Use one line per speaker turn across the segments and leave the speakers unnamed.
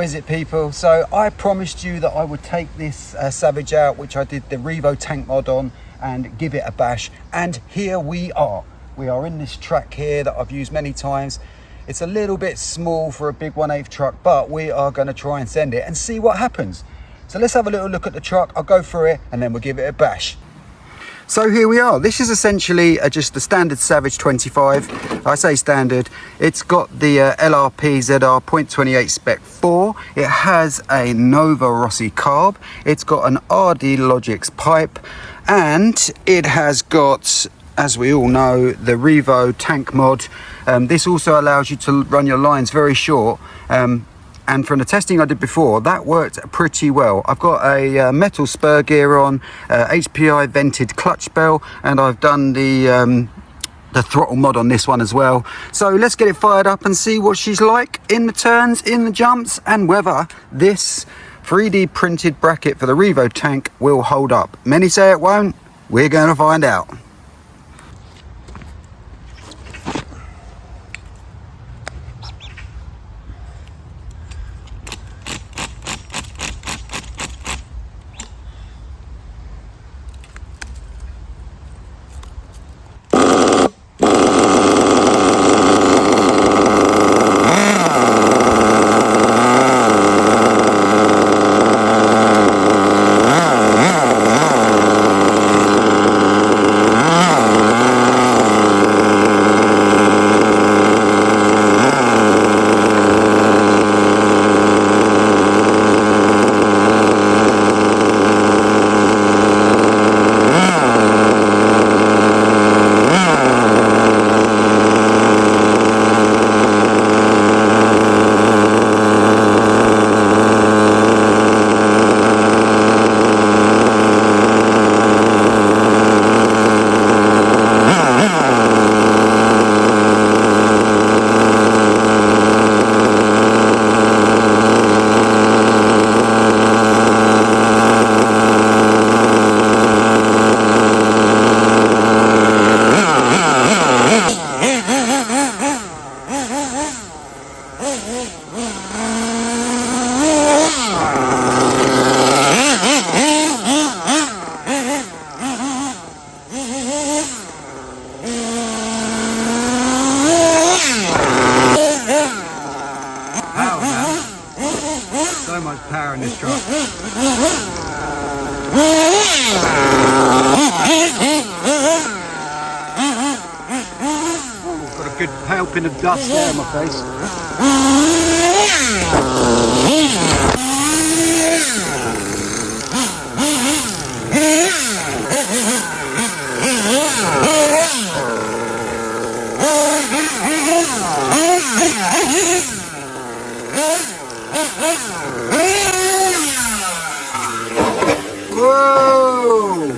is it, people? So I promised you that I would take this Savage out, which I did the Revo tank mod on, and give it a bash, and here we are. We are in this track here that I've used many times. It's a little bit small for a big 1/8 truck, but we are going to try and send it and see what happens. So let's have a little look at the truck. I'll go through it and then we'll give it a bash. So here we are. This is essentially just the standard Savage 25. I say standard. It's got the LRP ZR 0.28 spec 4. It has a Nova Rossi carb. It's got an RD Logix pipe, and it has got, as we all know, the Revo tank mod. This also allows you to run your lines very short. And from the testing I did before, that worked pretty well. I've got a metal spur gear on, HPI vented clutch bell, and I've done the throttle mod on this one as well. So let's get it fired up and see what she's like in the turns, in the jumps, and whether this 3D printed bracket for the Revo tank will hold up. Many say it won't. We're going to find out. So much power in this truck. Got a good helping of dust there in my face. Whoa!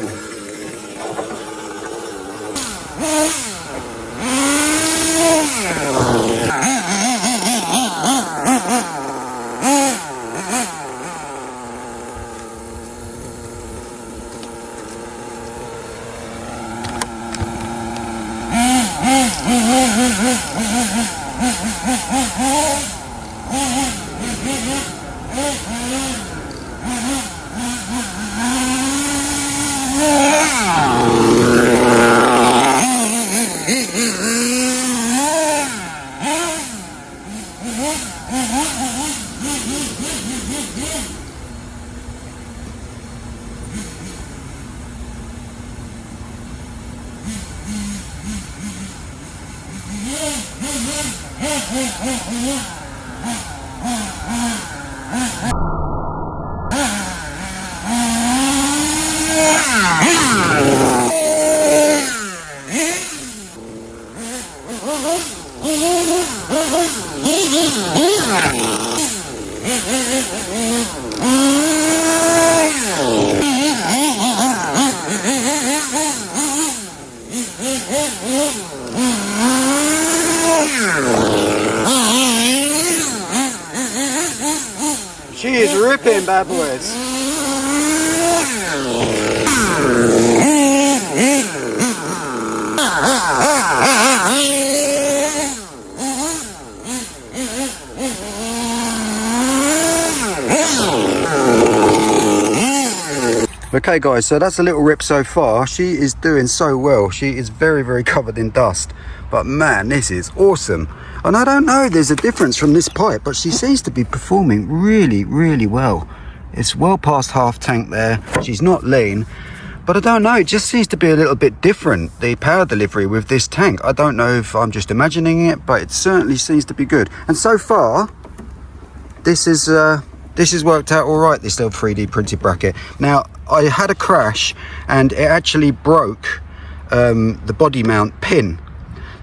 She is ripping, bad boys. Okay guys, so that's a little rip so far. She is doing so well. She is very, very covered in dust. But man, this is awesome. And I don't know, there's a difference from this pipe, but she seems to be performing really, really well. It's well past half tank there. She's not lean. But I don't know, it just seems to be a little bit different, the power delivery with this tank. I don't know if I'm just imagining it, but it certainly seems to be good. And so far, this has worked out all right, this little 3D printed bracket. Now, I had a crash and it actually broke the body mount pin.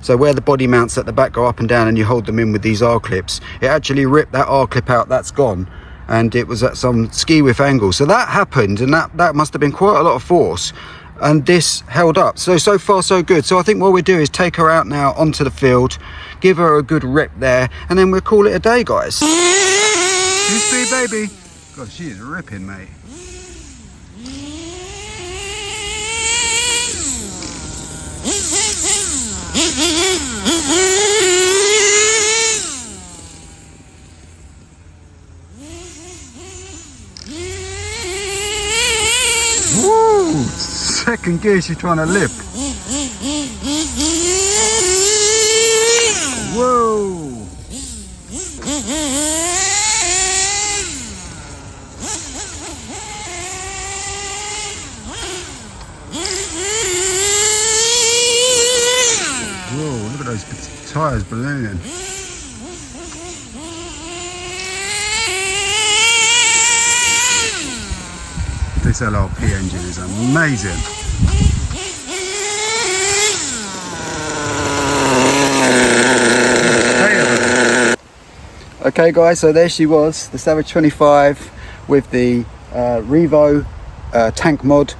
So where the body mounts at the back go up and down and you hold them in with these R-clips, it actually ripped that R-clip out, that's gone. And it was at some ski whiff angle. So that happened, and that must have been quite a lot of force. And this held up. So far so good. So I think what we'll do is take her out now onto the field, give her a good rip there, and then we'll call it a day, guys. You see, baby? God, she is ripping, mate. Woo! Second gear, she's trying to lift. Whoa! Whoa, look at those tyres ballooning. This LRP engine is amazing. Okay guys, so there she was, the Savage 25 with the Revo tank mod.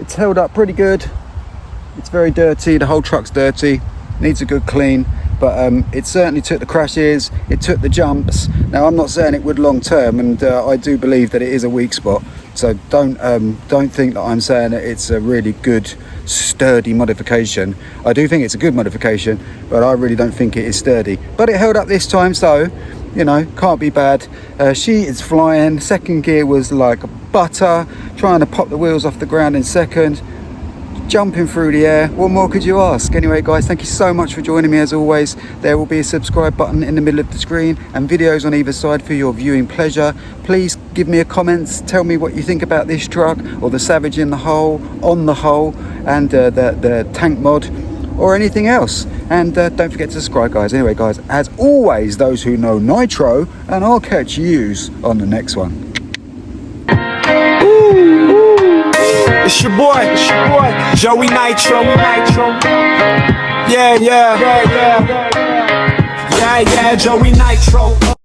It's held up pretty good. It's very dirty, the whole truck's dirty, needs a good clean, but it certainly took the crashes, it took the jumps. Now I'm not saying it would long term, and I do believe that it is a weak spot, so don't think that I'm saying that it's a really good sturdy modification. I do think it's a good modification, but I really don't think it is sturdy. But it held up this time, so you know, can't be bad. She is flying. Second gear was like butter, trying to pop the wheels off the ground in second, jumping through the air. What more could you ask? Anyway guys, thank you so much for joining me as always. There will be a subscribe button in the middle of the screen and videos on either side for your viewing pleasure. Please give me a comment, tell me what you think about this truck or the Savage in the whole, on the whole, and the tank mod or anything else. And don't forget to subscribe guys. Anyway guys, as always, those who know Nitro, and I'll catch yous on the next one.
It's your boy, Joey Nitro. Yeah, Joey Nitro.